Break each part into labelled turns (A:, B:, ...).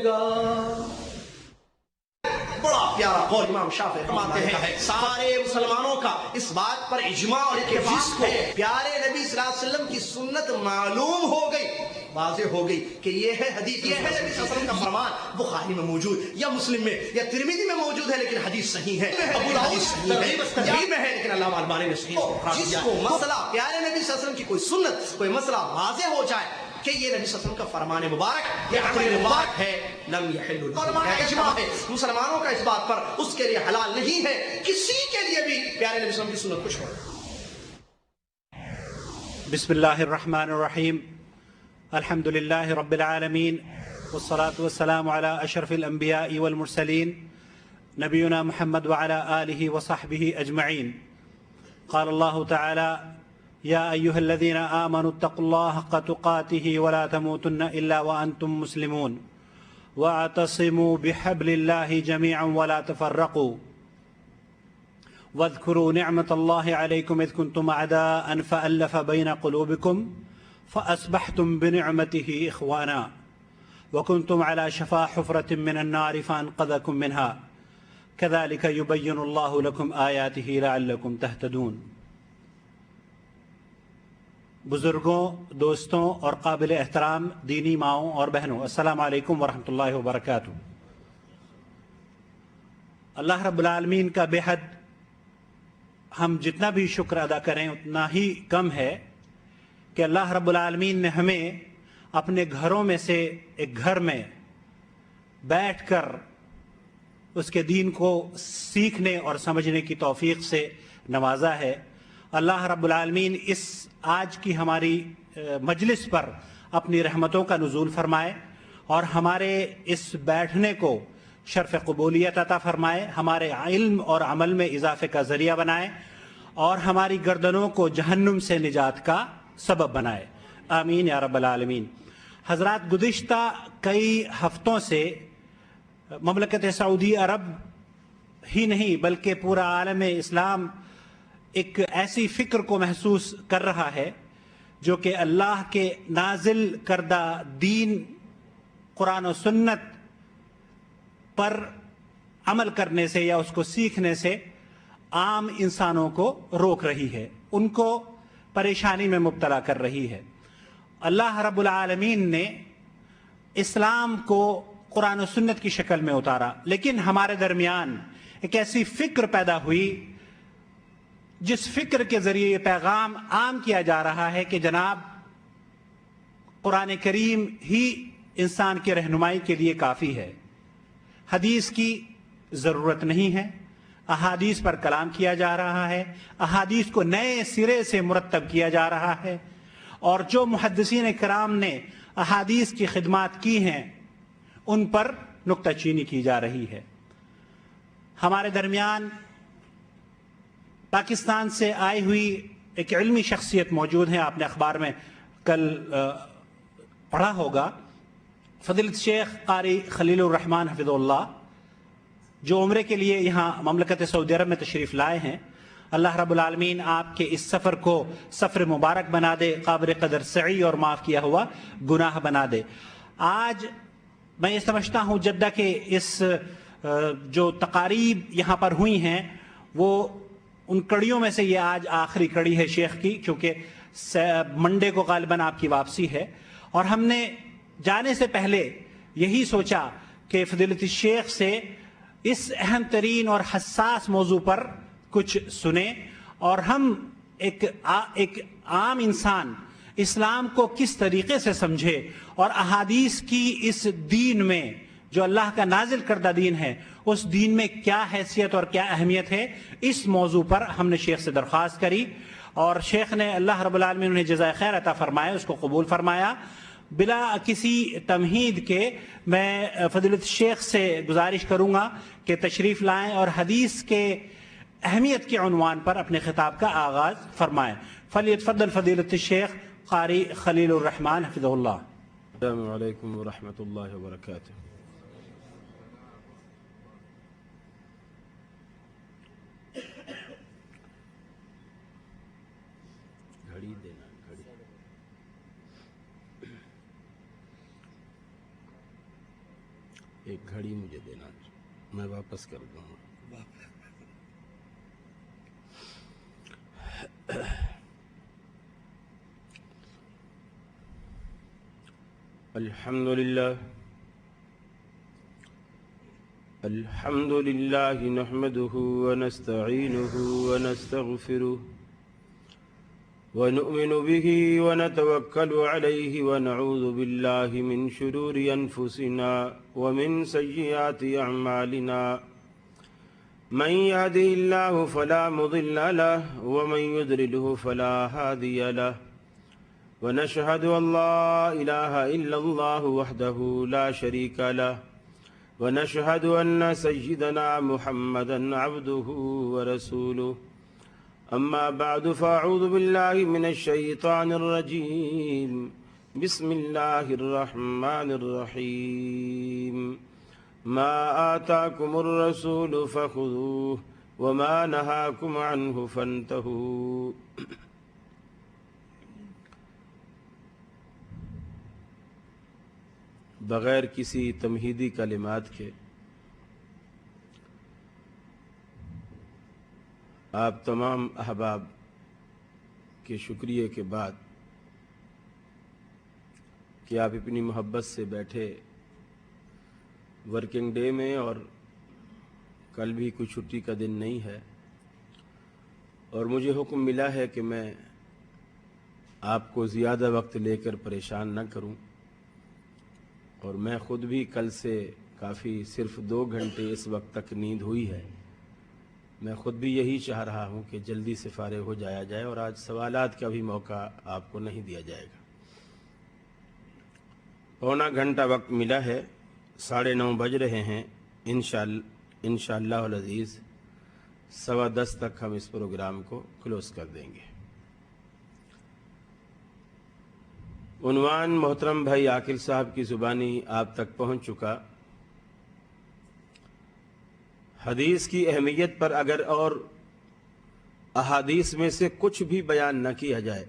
A: گا۔ بڑا پیارا قول امام شافعی فرماتے ہیں سارے مسلمانوں کا اس بات پر اجماع اور اتفاق ہے، پیارے نبی صلی اللہ علیہ وسلم کی سنت معلوم ہو گئی، واضح ہو گئی کہ یہ ہے حدیث، یہ ہے نبی صلی اللہ علیہ وسلم کا فرمان، بخاری میں موجود یا مسلم میں یا ترمذی میں موجود ہے، لیکن حدیث صحیح ہے، ابو داؤد ترغیب میں ہے، لیکن علامہ البانی نے صحیح جس کو مسئلہ پیارے نبی صلی اللہ علیہ وسلم کی کوئی سنت کوئی مسئلہ واضح ہو جائے کہ یہ نبی صلی اللہ علیہ وسلم کا فرمان مبارک یہ عمل مبارک ہے، لم یحل له، اجماع ہے مسلمانوں کا اس بات پر، اس کے لیے حلال نہیں ہے کسی کے لیے بھی پیارے نبی صلی اللہ علیہ وسلم کی سنت کو چھوڑنا۔
B: بسم اللہ الرحمن الرحیم، الحمد للہ رب العالمین، والصلاة والسلام علی اشرف الانبیاء والمرسلین، نبینا محمد وعلی آلہ وصحبہ اجمعین۔ قال اللہ تعالی یا ایہا الذین آمنوا اتقوا اللہ حق تقاته ولا تموتن الا وانتم مسلمون واعتصموا بحبل اللہ جميعا ولا تفرقوا واذكروا نعمة الله عليكم إذ كنتم أعداء فألف بين قلوبكم فأصبحتم بنعمته إخوانا وكنتم على شفا حفرة من النار فأنقذكم منها كذلك يبين الله لكم آياته لعلكم تهتدون۔ بزرگوں، دوستوں اور قابل احترام دینی ماؤں اور بہنوں، السلام علیکم ورحمۃ اللہ وبرکاتہ۔ اللہ رب العالمین کا بے حد ہم جتنا بھی شکر ادا کریں اتنا ہی کم ہے کہ اللہ رب العالمین نے ہمیں اپنے گھروں میں سے ایک گھر میں بیٹھ کر اس کے دین کو سیکھنے اور سمجھنے کی توفیق سے نوازا ہے۔ اللہ رب العالمین اس آج کی ہماری مجلس پر اپنی رحمتوں کا نزول فرمائے اور ہمارے اس بیٹھنے کو شرف قبولیت عطا فرمائے، ہمارے علم اور عمل میں اضافے کا ذریعہ بنائے اور ہماری گردنوں کو جہنم سے نجات کا سبب بنائے، آمین یا رب العالمین۔ حضرات، گزشتہ کئی ہفتوں سے مملکت سعودی عرب ہی نہیں بلکہ پورا عالم اسلام ایک ایسی فکر کو محسوس کر رہا ہے جو کہ اللہ کے نازل کردہ دین قرآن و سنت پر عمل کرنے سے یا اس کو سیکھنے سے عام انسانوں کو روک رہی ہے، ان کو پریشانی میں مبتلا کر رہی ہے۔ اللہ رب العالمین نے اسلام کو قرآن و سنت کی شکل میں اتارا، لیکن ہمارے درمیان ایک ایسی فکر پیدا ہوئی جس فکر کے ذریعے یہ پیغام عام کیا جا رہا ہے کہ جناب قرآن کریم ہی انسان کی رہنمائی کے لیے کافی ہے، حدیث کی ضرورت نہیں ہے، احادیث پر کلام کیا جا رہا ہے، احادیث کو نئے سرے سے مرتب کیا جا رہا ہے، اور جو محدثین کرام نے احادیث کی خدمات کی ہیں ان پر نکتہ چینی کی جا رہی ہے۔ ہمارے درمیان پاکستان سے آئی ہوئی ایک علمی شخصیت موجود ہے، آپ نے اخبار میں کل پڑھا ہوگا، فضیلت شیخ قاری خلیل الرحمن حفظہ اللہ، جو عمرے کے لیے یہاں مملکت سعودی عرب میں تشریف لائے ہیں۔ اللہ رب العالمین آپ کے اس سفر کو سفر مبارک بنا دے، قابل قدر سعی اور معاف کیا ہوا گناہ بنا دے۔ آج میں یہ سمجھتا ہوں جدہ کے اس جو تقاریب یہاں پر ہوئی ہیں وہ ان کڑیوں میں سے یہ آج آخری کڑی ہے شیخ کی، کیونکہ منڈے کو غالباً آپ کی واپسی ہے، اور ہم نے جانے سے پہلے یہی سوچا کہ فضیلت الشیخ سے اس اہم ترین اور حساس موضوع پر کچھ سنیں اور ہم ایک عام انسان اسلام کو کس طریقے سے سمجھے اور احادیث کی اس دین میں جو اللہ کا نازل کردہ دین ہے اس دین میں کیا حیثیت اور کیا اہمیت ہے، اس موضوع پر ہم نے شیخ سے درخواست کری اور شیخ نے اللہ رب العالمین انہیں جزائے خیر عطا فرمایا، اس کو قبول فرمایا۔ بلا کسی تمہید کے میں فضیلت شیخ سے گزارش کروں گا کہ تشریف لائیں اور حدیث کے اہمیت کے عنوان پر اپنے خطاب کا آغاز فرمائیں۔ فلیتفضل فضیلت الشیخ قاری خلیل الرحمن حفظہ اللہ۔
C: السلام علیکم ورحمۃ اللہ وبرکاتہ۔ گھڑی دینا گھڑی۔ ایک گھڑی مجھے دینا، میں واپس کر دوں گا۔ الحمد لله نحمده ونستعينه ونستغفره ونؤمن به ونتوكل عليه ونعوذ بالله من شرور أنفسنا ومن سيئات أعمالنا، من يهده الله فلا مضل له ومن يضلله فلا هادي له، ونشهد أن لا إله إلا الله وحده لا شريك له، ونشهد أن سيدنا محمدا عبده ورسوله، أما بعد فأعوذ بالله من الشيطان الرجيم، بسم الله الرحمن الرحيم، ما آتاكم الرسول فخذوه وما نهاكم عنه فانتهوا۔ بغیر کسی تمہیدی کلمات کے آپ تمام احباب کے شکریہ کے بعد کہ آپ اپنی محبت سے بیٹھے ورکنگ ڈے میں، اور کل بھی کوئی چھٹی کا دن نہیں ہے، اور مجھے حکم ملا ہے کہ میں آپ کو زیادہ وقت لے کر پریشان نہ کروں، اور میں خود بھی کل سے کافی صرف 2 گھنٹے اس وقت تک نیند ہوئی ہے۔ میں خود بھی یہی چاہ رہا ہوں کہ جلدی سے فارغ ہو جایا جائے، اور آج سوالات کا بھی موقع آپ کو نہیں دیا جائے گا۔ پونا گھنٹہ وقت ملا ہے، 9:30 بج رہے ہیں، انشاءاللہ العزیز 10:15 تک ہم اس پروگرام کو کلوز کر دیں گے۔ عنوان محترم بھائی عاقل صاحب کی زبانی آپ تک پہنچ چکا۔ حدیث کی اہمیت پر اگر اور احادیث میں سے کچھ بھی بیان نہ کیا جائے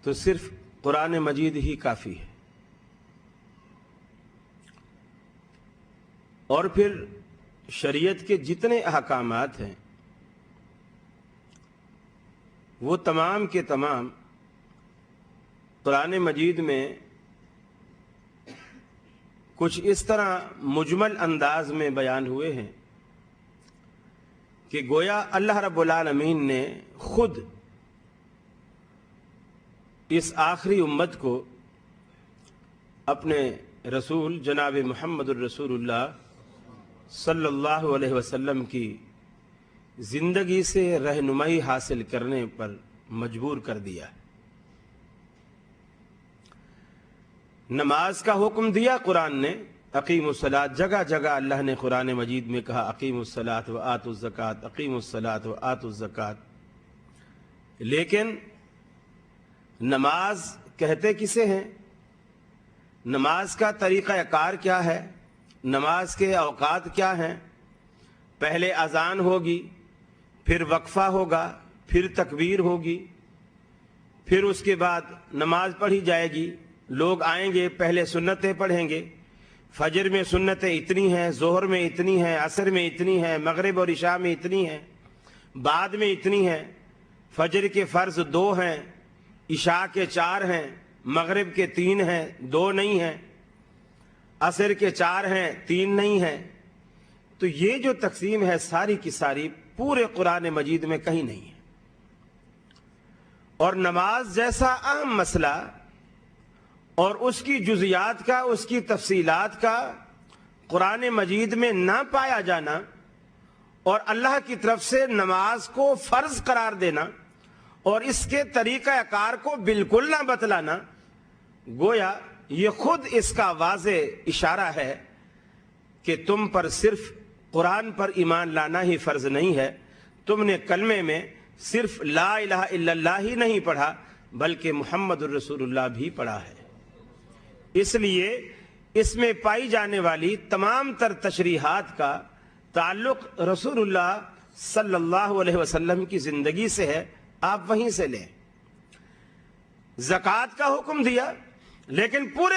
C: تو صرف قرآن مجید ہی کافی ہے، اور پھر شریعت کے جتنے احکامات ہیں وہ تمام کے تمام قرآن مجید میں کچھ اس طرح مجمل انداز میں بیان ہوئے ہیں کہ گویا اللہ رب العالمین نے خود اس آخری امت کو اپنے رسول جناب محمد الرسول اللہ صلی اللہ علیہ وسلم کی زندگی سے رہنمائی حاصل کرنے پر مجبور کر دیا۔ نماز کا حکم دیا قرآن نے، اقیموا الصلاۃ، جگہ جگہ اللہ نے قرآن مجید میں کہا اقیموا الصلاۃ وآتوا الزکاۃ، اقیموا الصلاۃ وآتوا الزکاۃ، لیکن نماز کہتے کسے ہیں؟ نماز کا طریقہ کار کیا ہے؟ نماز کے اوقات کیا ہیں؟ پہلے اذان ہوگی، پھر وقفہ ہوگا، پھر تکبیر ہوگی، پھر اس کے بعد نماز پڑھی جائے گی، لوگ آئیں گے، پہلے سنتیں پڑھیں گے، فجر میں سنتیں اتنی ہیں، ظہر میں اتنی ہیں، عصر میں اتنی ہیں، مغرب اور عشاء میں اتنی ہیں، بعد میں اتنی ہیں، فجر کے فرض 2 ہیں، عشاء کے 4 ہیں، مغرب کے 3 ہیں، 2 نہیں ہیں، عصر کے 4 ہیں، 3 نہیں ہیں۔ تو یہ جو تقسیم ہے ساری کی ساری پورے قرآن مجید میں کہیں نہیں ہے، اور نماز جیسا اہم مسئلہ اور اس کی جزیات کا، اس کی تفصیلات کا قرآن مجید میں نہ پایا جانا، اور اللہ کی طرف سے نماز کو فرض قرار دینا اور اس کے طریقہ کار کو بالکل نہ بتلانا، گویا یہ خود اس کا واضح اشارہ ہے کہ تم پر صرف قرآن پر ایمان لانا ہی فرض نہیں ہے، تم نے کلمے میں صرف لا الہ الا اللہ ہی نہیں پڑھا بلکہ محمد الرسول اللہ بھی پڑھا ہے۔ اس لیے اس میں پائی جانے والی تمام تر تشریحات کا تعلق رسول اللہ صلی اللہ علیہ وسلم کی زندگی سے ہے، آپ وہیں سے لیں۔ زکوٰۃ کا حکم دیا لیکن پورے